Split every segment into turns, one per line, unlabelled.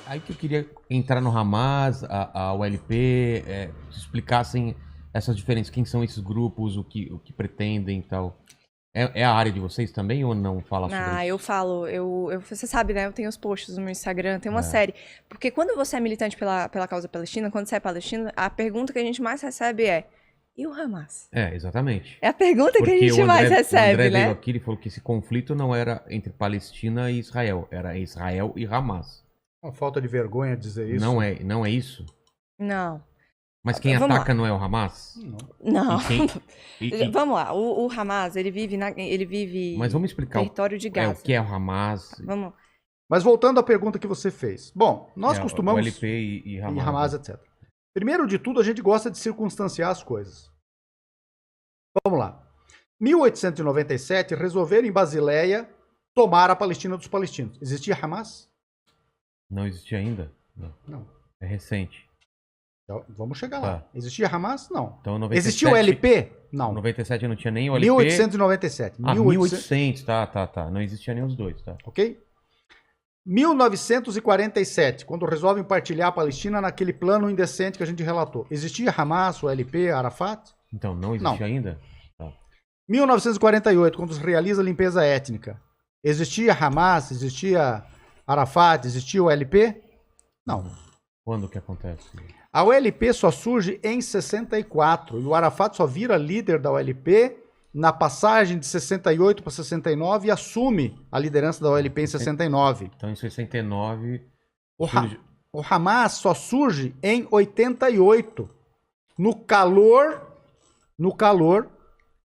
Aí que eu queria entrar no Hamas, a ULP, se explicassem essas diferenças, quem são esses grupos, o que pretendem e tal. É a área de vocês também ou não fala sobre
Eu
isso?
falo, você sabe, né? Eu tenho os posts no meu Instagram, tem uma
É.
série. Porque quando você é militante pela causa palestina, quando você é palestino, a pergunta que a gente mais recebe é: e o Hamas?
Exatamente.
É a pergunta que a
Porque
gente mais
o André
recebe,
veio
né?
aqui e falou que esse conflito não era entre Palestina e Israel, era Israel e Hamas.
Uma falta de vergonha dizer isso.
Não é isso?
Não.
Mas quem
Vamos
ataca
lá.
não é o Hamas?
Não.
E
Vamos lá. O Hamas, ele vive
mas vamos explicar
território de
o
Gaza.
que é o Hamas,
Vamos.
Mas voltando à pergunta que você fez. Bom, nós
o
costumamos...
LP e
E
Hamas.
Hamas, etc. Primeiro de tudo, a gente gosta de circunstanciar as coisas. Vamos lá. 1897, resolveram em Basileia tomar a Palestina dos palestinos. Existia Hamas?
Não existia ainda?
Não.
É recente.
Então, vamos chegar
Tá.
lá. Existia Hamas? Não.
Então, 97,
Existia o LP? Não.
97 não tinha nem o LP.
1897.
1800, tá. Não existia nem os dois, tá.
Ok? 1947, quando resolvem partilhar a Palestina naquele plano indecente que a gente relatou. Existia Hamas, o LP, Arafat?
Então, não existia ainda?
1948, quando se realiza a limpeza étnica. Existia Hamas, existia Arafat, existia o LP? Não.
Quando que acontece?
A OLP só surge em 64 e o Arafat só vira líder da OLP na passagem de 68 para 69 e assume a liderança da OLP em 69.
Então, em 69...
O Hamas só surge em 88, no calor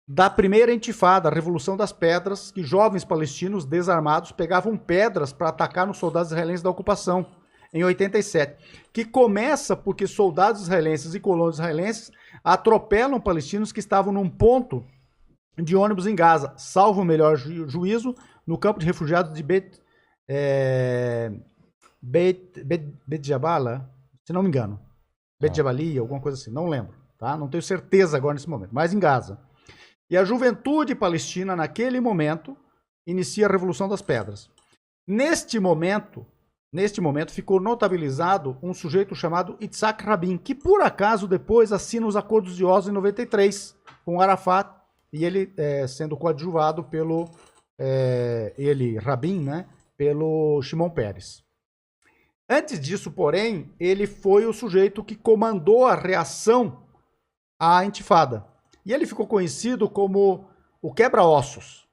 da primeira intifada, a Revolução das Pedras, que jovens palestinos desarmados pegavam pedras para atacar nos soldados israelenses da ocupação, em 87. Que começa porque soldados israelenses e colonos israelenses atropelam palestinos que estavam num ponto de ônibus em Gaza, salvo o melhor juízo, no campo de refugiados de Bet Jabala, se não me engano. Bet Jabali, alguma coisa assim, não lembro. Tá? Não tenho certeza agora nesse momento, mas em Gaza. E a juventude palestina, naquele momento, inicia a Revolução das Pedras. Neste momento, ficou notabilizado um sujeito chamado Yitzhak Rabin, que por acaso depois assina os Acordos de Oslo em 93, com Arafat, e ele sendo coadjuvado pelo Rabin, né, pelo Shimon Peres. Antes disso, porém, ele foi o sujeito que comandou a reação à intifada. E ele ficou conhecido como o quebra-ossos,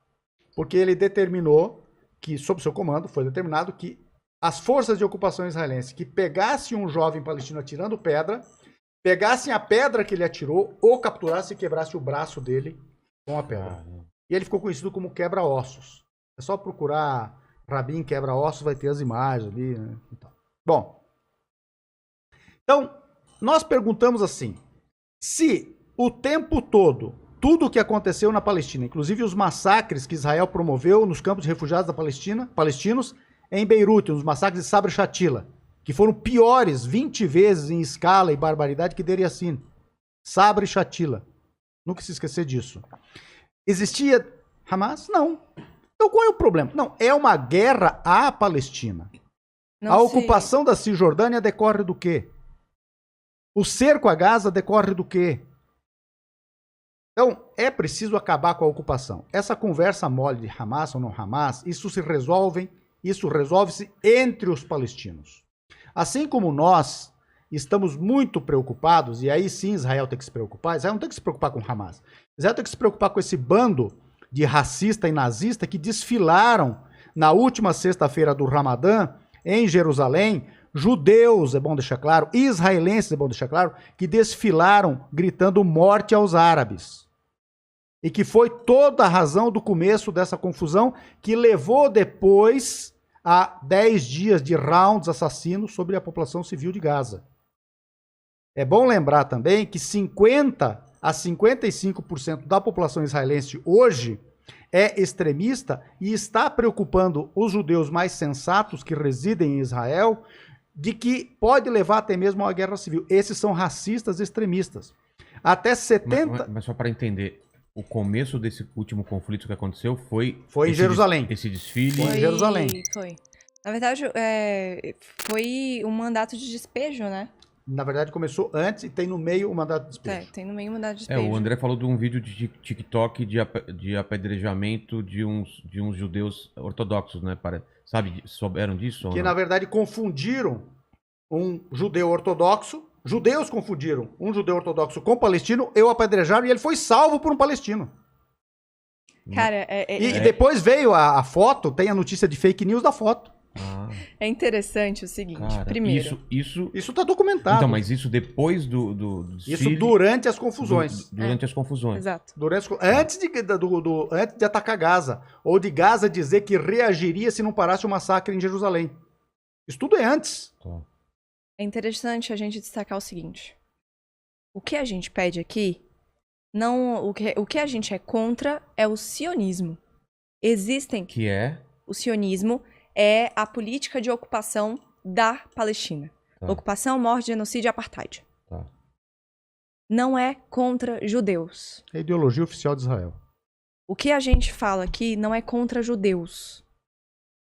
porque ele determinou que, sob seu comando, foi determinado que as forças de ocupação israelense que pegassem um jovem palestino atirando pedra, pegassem a pedra que ele atirou, ou capturassem e quebrassem o braço dele com a pedra. E ele ficou conhecido como quebra-ossos. É só procurar Rabin quebra-ossos, vai ter as imagens ali. Né? Bom, então, nós perguntamos assim, se o tempo todo, tudo o que aconteceu na Palestina, inclusive os massacres que Israel promoveu nos campos de refugiados da Palestina, palestinos, em Beirute, os massacres de Sabra e Shatila, que foram piores 20 vezes em escala e barbaridade que Deir Yassin. Sabra e Shatila. Nunca se esquecer disso. Existia Hamas? Não. Então qual é o problema? Não, é uma guerra à Palestina. A ocupação da Cisjordânia decorre do quê? O cerco a Gaza decorre do quê? Então, é preciso acabar com a ocupação. Essa conversa mole de Hamas ou não Hamas, isso resolve-se entre os palestinos. Assim como nós estamos muito preocupados, e aí sim Israel tem que se preocupar, Israel não tem que se preocupar com Hamas. Israel tem que se preocupar com esse bando de racista e nazista que desfilaram na última sexta-feira do Ramadã em Jerusalém, judeus, é bom deixar claro, israelenses, é bom deixar claro, que desfilaram gritando morte aos árabes. E que foi toda a razão do começo dessa confusão que levou depois a 10 dias de rounds assassinos sobre a população civil de Gaza. É bom lembrar também que 50 a 55% da população israelense hoje é extremista e está preocupando os judeus mais sensatos que residem em Israel de que pode levar até mesmo a uma guerra civil. Esses são racistas extremistas. Até 70...
Mas só para entender, o começo desse último conflito que aconteceu foi
em Jerusalém.
Esse desfile.
Foi em Jerusalém.
Foi. Na verdade, foi um mandato de despejo, né?
Na verdade, começou antes e tem no meio o mandato de despejo.
Tem no meio um mandato de despejo.
O André falou de um vídeo de TikTok de apedrejamento de uns judeus ortodoxos, né? Souberam disso?
Que, na verdade, confundiram um judeu ortodoxo. Judeus confundiram um judeu ortodoxo com palestino, eu apedrejaram e ele foi salvo por um palestino.
Cara,
E depois veio a foto, tem a notícia de fake news da foto.
é interessante o seguinte,
Cara,
primeiro...
Isso tá documentado.
Então, mas isso depois do
Isso
desfile,
durante as confusões.
durante as confusões.
Exato.
Antes de atacar Gaza. Ou de Gaza dizer que reagiria se não parasse o massacre em Jerusalém. Isso tudo é antes.
Tá.
É interessante a gente destacar o seguinte. O que a gente pede aqui, o que a gente é contra é o sionismo.
Que é?
O sionismo é a política de ocupação da Palestina.
Tá.
Ocupação, morte, genocídio e apartheid.
Tá.
Não é contra judeus.
É a ideologia oficial de Israel.
O que a gente fala aqui não é contra judeus.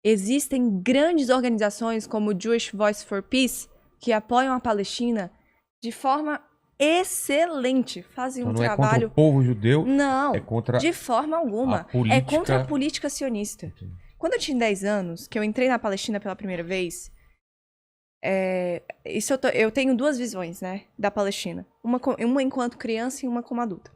Existem grandes organizações como o Jewish Voice for Peace que apoiam a Palestina de forma excelente. Fazem
Então
um
não
trabalho...
é contra o povo judeu,
Não,
é contra
de forma alguma.
a política...
É contra a política sionista. Quando eu tinha 10 anos, que eu entrei na Palestina pela primeira vez, eu tenho duas visões, né, da Palestina. Uma enquanto criança e uma como adulta.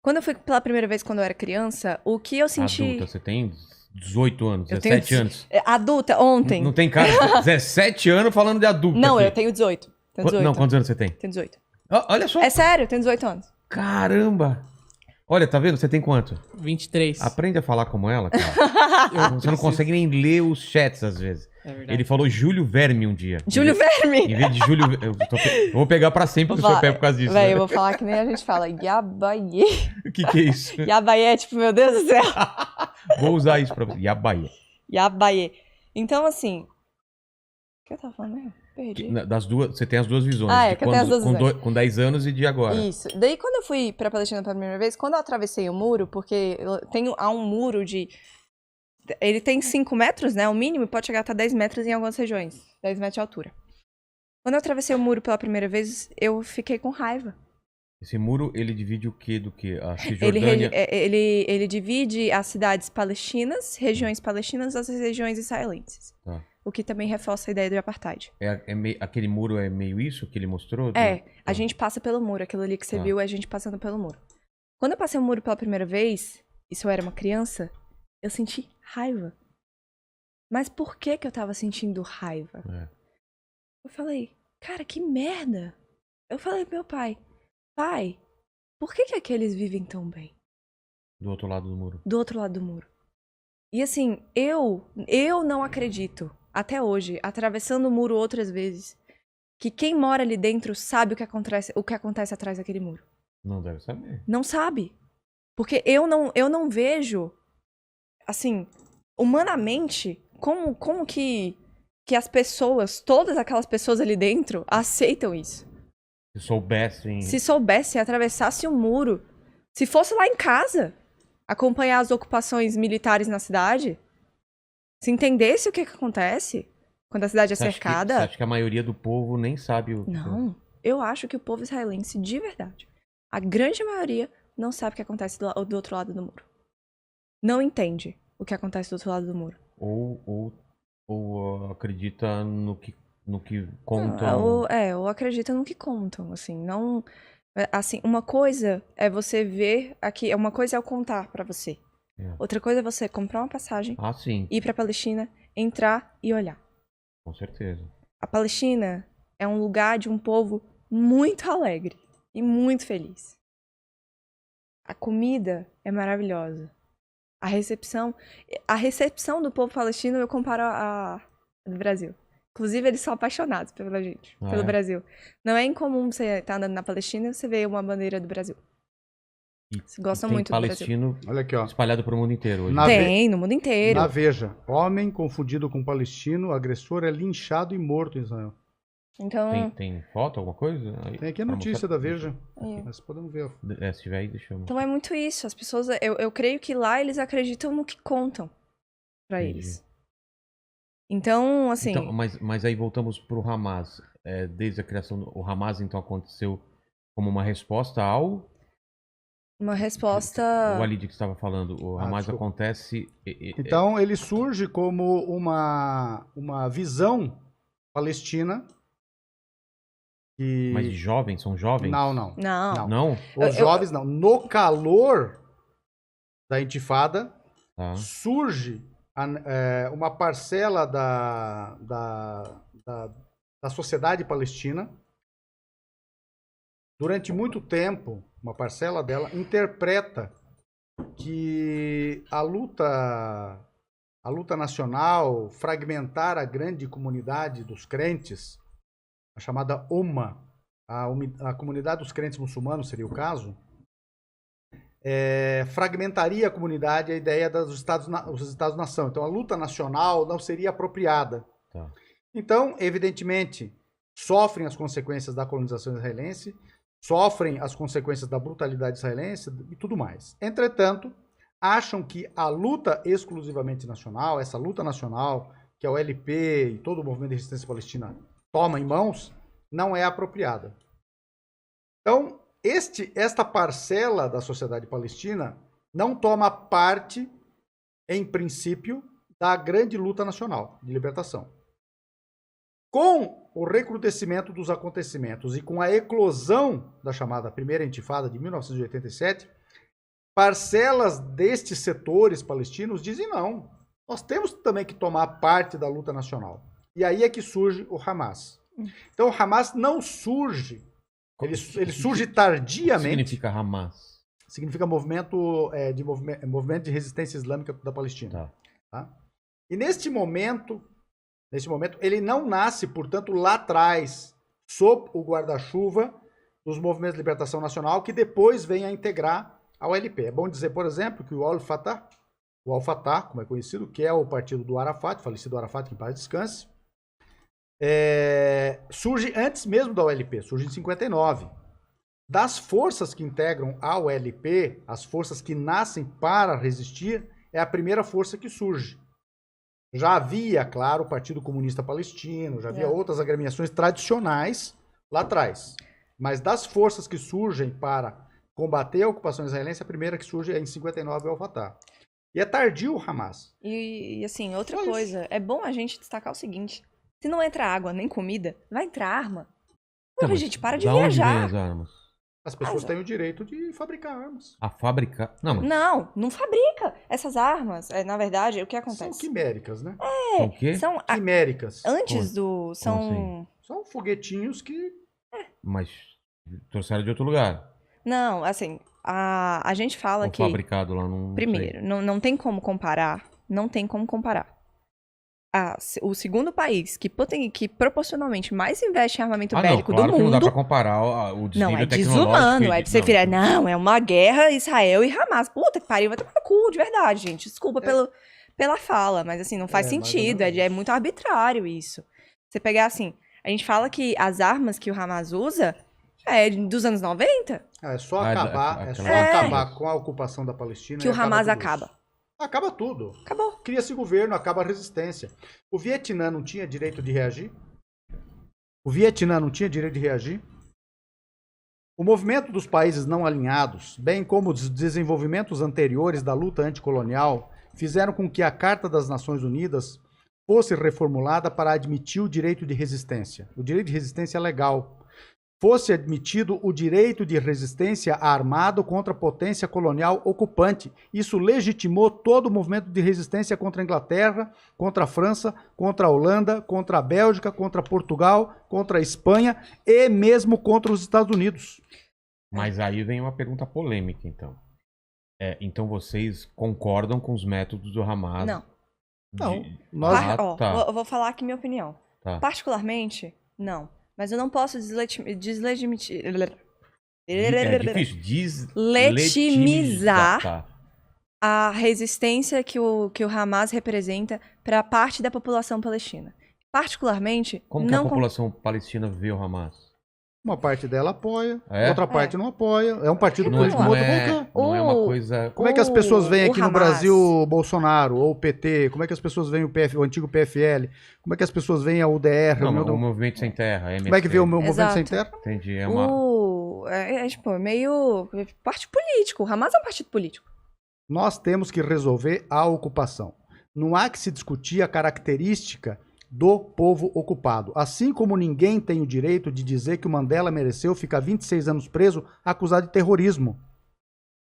Quando eu fui pela primeira vez, quando eu era criança, o que eu senti...
Adulta, você tem 18 anos,
Eu
17
tenho...
anos.
Adulta, ontem.
Não tem cara de 17 anos falando de adulta
Não,
aqui.
eu tenho 18.
Não, quantos anos você tem?
Tenho 18.
Olha só.
É sério, eu tenho 18 anos.
Caramba. Olha, tá vendo? Você tem quanto?
23.
Aprende a falar como ela, cara. Você não consegue nem ler os chats às vezes.
É verdade.
Ele falou Júlio Verme um dia.
Júlio Verme!
Em vez de Júlio... Eu vou pegar pra sempre do seu pé por causa disso.
Véi,
né?
eu vou falar que nem a gente fala. Yabaie.
O que é isso?
Yabaie, tipo, meu Deus do céu.
Vou usar isso pra você. Yabaie.
Yabaie. Então, assim... O que eu tava falando mesmo? Perdi.
Das duas, você tem as duas visões.
Ah,
de
que eu tenho as duas visões.
Com 10 anos e de agora.
Isso. Daí, quando eu fui pra Palestina pela primeira vez, quando eu atravessei o muro, porque há um muro de... Ele tem 5 metros, né? O mínimo, pode chegar até 10 metros em algumas regiões. 10 metros de altura. Quando eu atravessei o muro pela primeira vez, eu fiquei com raiva.
Esse muro, ele divide o quê do quê? A Cisjordânia...
Ele divide as cidades palestinas, regiões palestinas, das regiões israelenses.
Tá.
O que também reforça a ideia do apartheid.
Aquele muro é meio isso que ele mostrou?
A gente passa pelo muro. Aquilo ali que você viu é a gente passando pelo muro. Quando eu passei o muro pela primeira vez, isso eu era uma criança, eu senti raiva. Mas por que eu tava sentindo raiva? Eu falei, cara, que merda. Eu falei pro meu pai, por que aqueles vivem tão bem?
Do outro lado do muro.
Do outro lado do muro. E assim, eu não acredito, até hoje, atravessando o muro outras vezes, que quem mora ali dentro sabe o que acontece atrás daquele muro.
Não deve saber.
Não sabe. Porque eu não vejo, assim, humanamente, como que as pessoas, todas aquelas pessoas ali dentro, aceitam isso.
Se
soubessem, atravessasse o muro. Se fosse lá em casa, acompanhar as ocupações militares na cidade, se entendesse o que acontece quando a cidade é cercada...
Você acha que a maioria do povo nem sabe o...
Não, eu acho que o povo israelense, de verdade, a grande maioria não sabe o que acontece do outro lado do muro. Não entende o que acontece do outro lado do muro.
Ou acredita no que contam...
Ou acredita no que contam, assim, não... Assim, uma coisa é você ver aqui, uma coisa é eu contar pra você. Outra coisa é você comprar uma passagem, ir pra Palestina, entrar e olhar.
Com certeza.
A Palestina é um lugar de um povo muito alegre e muito feliz. A comida é maravilhosa. A recepção do povo palestino eu comparo a do Brasil. Inclusive, eles são apaixonados pela gente, pelo Brasil. Não é incomum você estar andando na Palestina e você ver uma bandeira do Brasil. Eles gostam muito do Brasil.
Palestino
Olha aqui, ó.
espalhado pro mundo inteiro hoje.
No mundo inteiro.
Na Veja, homem confundido com palestino, agressor é linchado e morto em Israel.
Então...
Tem foto, alguma coisa?
Tem aqui a notícia da Veja. Mas podemos ver.
Se tiver aí, deixa eu...
Então é muito isso. As pessoas... Eu creio que lá eles acreditam no que contam pra eles. Então, assim,
Então, mas aí voltamos para o Hamas. Desde a criação, o Hamas então aconteceu como uma resposta ao...
uma
O
resposta...
Walid que estava falando, o Hamas
desculpa.
acontece...
Então, ele surge como uma visão palestina que...
Mas de jovens, são jovens?
Não.
Não?
Os jovens não. No calor da intifada,
Tá.
surge uma parcela da sociedade palestina. Durante muito tempo, uma parcela dela interpreta que a luta nacional, fragmentar a grande comunidade dos crentes, a chamada Ummah, a comunidade dos crentes muçulmanos seria o caso, fragmentaria a comunidade, a ideia dos Estados-nação. Então, a luta nacional não seria apropriada.
Tá.
Então, evidentemente, sofrem as consequências da colonização israelense, sofrem as consequências da brutalidade israelense e tudo mais. Entretanto, acham que a luta exclusivamente nacional, essa luta nacional que a OLP e todo o movimento de resistência palestina toma em mãos, não é apropriada. Então, esta parcela da sociedade palestina não toma parte, em princípio, da grande luta nacional de libertação. Com o recrudescimento dos acontecimentos e com a eclosão da chamada Primeira Intifada de 1987, parcelas destes setores palestinos dizem não, nós temos também que tomar parte da luta nacional. E aí é que surge o Hamas. Então o Hamas não surge, ele surge tardiamente.
O que significa Hamas?
Significa movimento de resistência islâmica da Palestina. Tá? E neste momento, ele não nasce, portanto, lá atrás, sob o guarda-chuva dos movimentos de libertação nacional, que depois vem a integrar a OLP. É bom dizer, por exemplo, que o Al-Fatah, como é conhecido, que é o partido do Arafat, falecido Arafat, que em paz descanse, surge antes mesmo da OLP, surge em 59. Das forças que integram a OLP, as forças que nascem para resistir, é a primeira força que surge. Já havia, claro, o Partido Comunista Palestino, já havia outras agremiações tradicionais lá atrás. Mas das forças que surgem para combater a ocupação israelense, a primeira que surge é em 59 é o Al-Fatah. E é tardio o Hamas.
E assim, outra coisa, é bom a gente destacar o seguinte, se não entra água nem comida, vai entrar arma. Porra, gente, para de
da onde vem
viajar.
as armas?
As pessoas têm o direito de fabricar armas.
A fábrica...
Não fabrica essas armas. Na verdade, o que acontece?
São quiméricas, né?
São o quê?
São
Quiméricas.
antes do... São...
São foguetinhos que...
Mas trouxeram de outro lugar.
Não, assim, a gente fala que...
fabricado lá no...
Primeiro, não tem como comparar. Não tem como comparar. O segundo país que proporcionalmente mais investe em armamento bélico
claro
do mundo...
que não dá pra comparar o desnível
não, é
tecnológico.
desumano. Aí você vira, não, é uma guerra Israel e Hamas. Puta que pariu, vai tomar no cu, de verdade, gente. Desculpa pela fala, mas assim, não faz sentido. É muito arbitrário isso. Você pegar assim, a gente fala que as armas que o Hamas usa é dos anos 90.
É só acabar com a ocupação da Palestina.
Que o Hamas acaba.
Acaba tudo.
Acabou.
Cria-se governo, acaba a resistência. O Vietnã não tinha direito de reagir? O movimento dos países não alinhados, bem como os desenvolvimentos anteriores da luta anticolonial, fizeram com que a Carta das Nações Unidas fosse reformulada para admitir o direito de resistência. O direito de resistência legal. Fosse admitido o direito de resistência armado contra a potência colonial ocupante. Isso legitimou todo o movimento de resistência contra a Inglaterra, contra a França, contra a Holanda, contra a Bélgica, contra Portugal, contra a Espanha e mesmo contra os Estados Unidos.
Mas aí vem uma pergunta polêmica, então. Então vocês concordam com os métodos do Hamas?
Não.
Não.
Eu vou falar aqui minha opinião.
Tá.
Particularmente, não. Mas eu não posso deslegitimizar
É difícil. Legitimizar
a resistência que o Hamas representa para parte da população palestina. Particularmente,
Como que a população palestina vê o Hamas?
Uma parte dela apoia,
É?
outra parte não apoia. É um partido
Não,
político,
não
outro
é,
qualquer.
não é uma
O-
coisa...
Como é que as pessoas veem
O
aqui no
Hamas.
Brasil o Bolsonaro ou o PT? Como é que as pessoas veem o antigo PFL? Como é que as pessoas veem a UDR?
Não,
União
o Movimento Sem Terra,
Como é que vê o meu movimento
Exato.
sem terra?
Entendi,
Tipo, meio parte político. O Hamas é um partido político.
Nós temos que resolver a ocupação. Não há que se discutir a característica do povo ocupado. Assim como ninguém tem o direito de dizer que o Mandela mereceu ficar 26 anos preso acusado de terrorismo.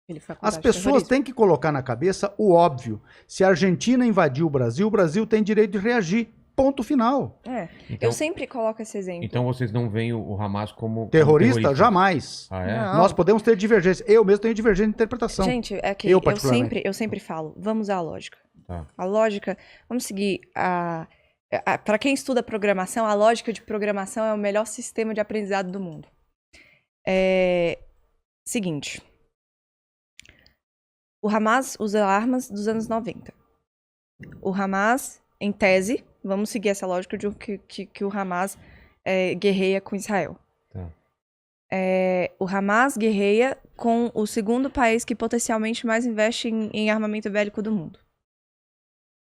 Ele foi
As
acusado de
pessoas
terrorismo.
têm que colocar na cabeça o óbvio. Se a Argentina invadiu o Brasil tem direito de reagir. Ponto final.
Então,
Eu sempre coloco esse exemplo.
então vocês não veem o Hamas como
Terrorista? Jamais.
Ah, é?
Não.
Nós podemos ter divergência. Eu mesmo tenho divergência de interpretação.
Gente, é que
Eu,
eu
particularmente.
sempre falo, vamos à lógica.
Tá.
A lógica, vamos seguir para quem estuda programação, a lógica de programação é o melhor sistema de aprendizado do mundo. Seguinte. O Hamas usa armas dos anos 90. O Hamas, em tese, vamos seguir essa lógica de que o Hamas guerreia com Israel.
Tá.
O Hamas guerreia com o segundo país que potencialmente mais investe em armamento bélico do mundo.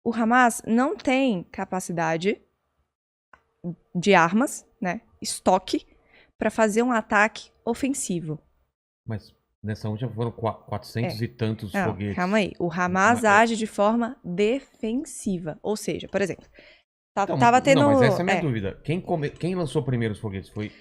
O Hamas não tem capacidade de armas, né, estoque, para fazer um ataque ofensivo.
Mas nessa última foram 400 e tantos
Não,
foguetes.
calma aí. O Hamas
Mas-
age de forma defensiva. Ou seja, por exemplo,
Então,
tava tendo...
Não, mas essa é a minha dúvida. Quem lançou primeiro os foguetes? Foi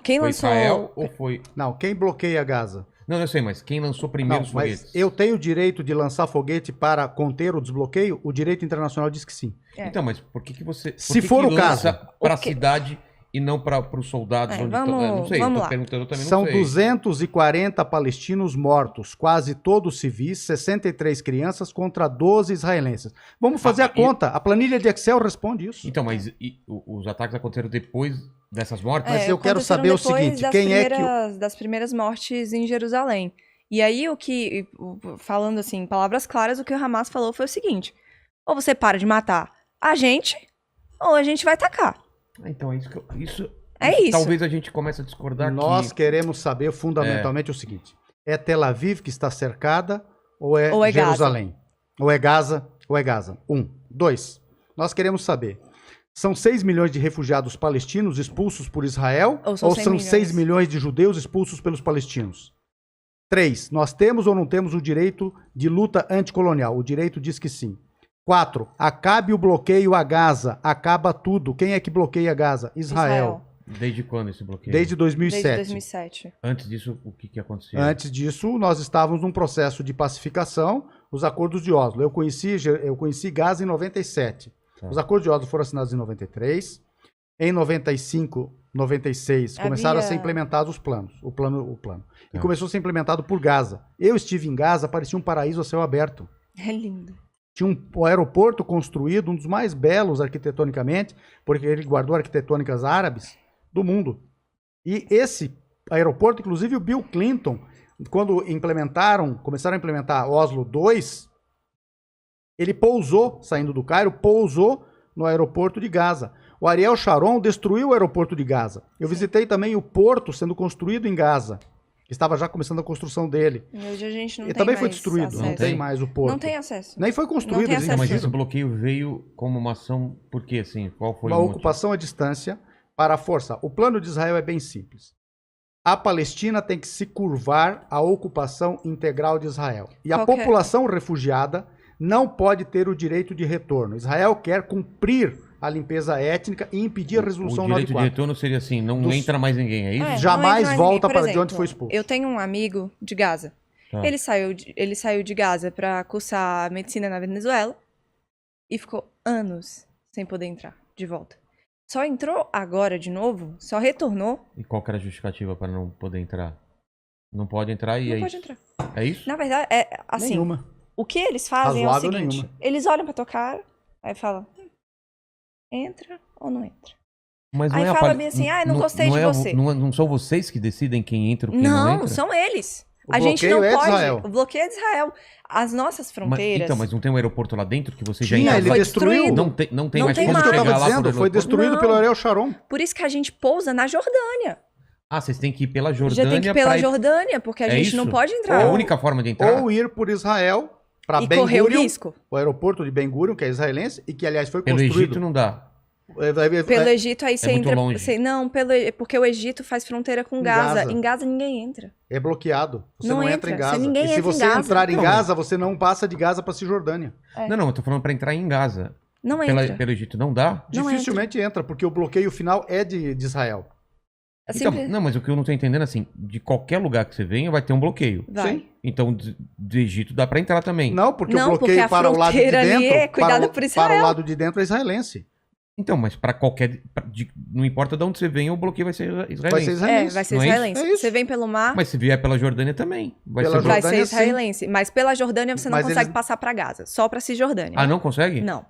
Quem lançou...
Israel ou foi...
Não, quem bloqueia Gaza?
Não, eu sei, mas quem lançou primeiro
Não,
os
mas
foguetes?
eu tenho o direito de lançar foguete para conter o desbloqueio? O direito internacional diz que sim.
Então, mas por que você... por
Se
que
for
que
o caso.
lança pra
O quê?
cidade e não para os soldados onde estão? Não sei, eu
vamos
tô
lá.
perguntando, eu também
São
não sei.
240 palestinos mortos, quase todos civis, 63 crianças contra 12 israelenses. Vamos fazer a conta. A planilha de Excel responde isso.
Então, mas os ataques aconteceram depois dessas mortes?
Mas eu quero
aconteceram
saber o
depois
seguinte,
das
quem é que
das primeiras mortes em Jerusalém. E aí, falando assim, em palavras claras, o que o Hamas falou foi o seguinte: ou você para de matar a gente, ou a gente vai atacar.
Então, é isso que isso
Talvez
a gente comece a discordar
nós
aqui.
queremos saber fundamentalmente o seguinte. É Tel Aviv que está cercada ou é
Ou é Gaza?
Jerusalém? Ou é Gaza ou é Gaza? 1. 2. Nós queremos saber. São 6 milhões de refugiados palestinos expulsos por Israel
Ou são 100
são
milhões?
6 milhões de judeus expulsos pelos palestinos? 3. Nós temos ou não temos o direito de luta anticolonial? O direito diz que sim. 4. Acabe o bloqueio a Gaza. Acaba tudo. Quem é que bloqueia Gaza? Israel.
Desde quando esse bloqueio?
Desde 2007.
Desde 2007.
Antes disso, o que aconteceu?
Antes disso, nós estávamos num processo de pacificação, os acordos de Oslo. Eu conheci Gaza em 97.
Tá.
Os acordos de Oslo foram assinados em 93. Em 95, 96, começaram a ser implementados os planos. O plano. E
Tá.
começou a ser implementado por Gaza. Eu estive em Gaza, parecia um paraíso a céu aberto.
É lindo.
Tinha um aeroporto construído, um dos mais belos arquitetonicamente, porque ele guardou arquitetônicas árabes do mundo. E esse aeroporto, inclusive o Bill Clinton, quando começaram a implementar Oslo II, ele pousou, saindo do Cairo, pousou no aeroporto de Gaza. O Ariel Sharon destruiu o aeroporto de Gaza. Eu visitei também o porto sendo construído em Gaza. Estava já começando a construção dele.
E hoje a gente não
Ele
tem
também
mais
foi destruído,
acesso.
não tem mais o porto.
Não tem acesso.
Nem foi construído,
tem
eles
acesso.
Mas
imaginam.
esse bloqueio veio como uma ação... Por quê, assim? Qual foi
Uma
o motivo?
ocupação à distância para forçar. O plano de Israel é bem simples. A Palestina tem que se curvar à ocupação integral de Israel. E a
Qualquer-
população refugiada não pode ter o direito de retorno. Israel quer cumprir a limpeza étnica e impedir a resolução
O direito de
94.
retorno seria assim, não
Dos-
entra mais ninguém, é isso?
É,
Jamais
não entra mais
volta
ninguém. Por
para de onde
exemplo,
foi expulso.
Eu tenho um amigo de Gaza.
Tá.
Ele saiu de Gaza pra cursar medicina na Venezuela e ficou anos sem poder entrar de volta. Só entrou agora de novo, só retornou.
E qual que era a justificativa para não poder entrar? Não pode entrar e
Não
é
pode
isso?
entrar.
É isso?
Na verdade, é assim,
Nenhuma.
o que eles fazem
Razoável
é o seguinte:
nenhuma.
eles olham pra tua cara, aí falam, entra ou não entra.
Mas
Aí
a
fala
pali-
bem assim, não gostei de você.
Não são vocês que decidem quem entra ou quem não
Não,
entra?
são eles.
O
A gente não
bloqueio é de
pode.
Israel.
O bloqueio é de Israel. As nossas fronteiras.
Então, mas não tem um aeroporto lá dentro que você já
Tinha,
entra?
ele
foi
destruiu.
destruído.
Não tem
Não
mais
tem
como
Isso que eu
mais.
chegar
estava
lá
dizendo,
por
foi
aeroporto?
destruído
Não.
pelo Ariel Sharon.
Por isso que a gente pousa na Jordânia.
Ah, vocês têm que ir pela
Já
Jordânia
tem que ir pela
pra ir-
Jordânia, porque a
É
gente não
isso?
pode
É
entrar
a única forma de entrar?
Ou ir por Israel para
e
Ben
correr o
Gurion,
risco.
o aeroporto de Ben Gurion, que é israelense, e que, aliás, foi
Pelo
construído.
Egito não dá.
Pelo Egito, aí você
muito
entra.
longe.
Não, porque o Egito faz fronteira com
Em
Gaza.
Gaza.
Em Gaza ninguém entra.
É bloqueado. Você
Não
não entra
entra.
em Gaza.
Ninguém
E se
entra em
você
Gaza.
entrar em
Não,
Gaza, você não passa de Gaza para Cisjordânia.
Não, eu tô falando pra entrar em Gaza.
Não entra.
Pelo Egito não dá?
Não
Dificilmente entra, porque o bloqueio final é de Israel.
É
Então,
sempre-
não, mas o que eu não tô entendendo é assim, de qualquer lugar que você venha vai ter um bloqueio.
Vai.
Sim.
Então, do Egito dá pra entrar também.
Não, porque
Não,
o bloqueio
porque a
para o lado de
fronteira ali
dentro,
é cuidada
para,
por Israel.
para o lado de dentro é israelense.
Então, mas pra qualquer... não importa de onde você venha, o bloqueio vai ser israelense.
Vai ser israelense.
Vai ser
Não é isso?
israelense.
É isso.
Você vem pelo mar,
Mas se vier pela Jordânia também. Vai
Pela
ser
vai
Jordânia,
ser israelense. Mas pela Jordânia você não
Mas
consegue
eles-
passar pra Gaza. Só pra Cisjordânia.
Ah, não consegue?
Não.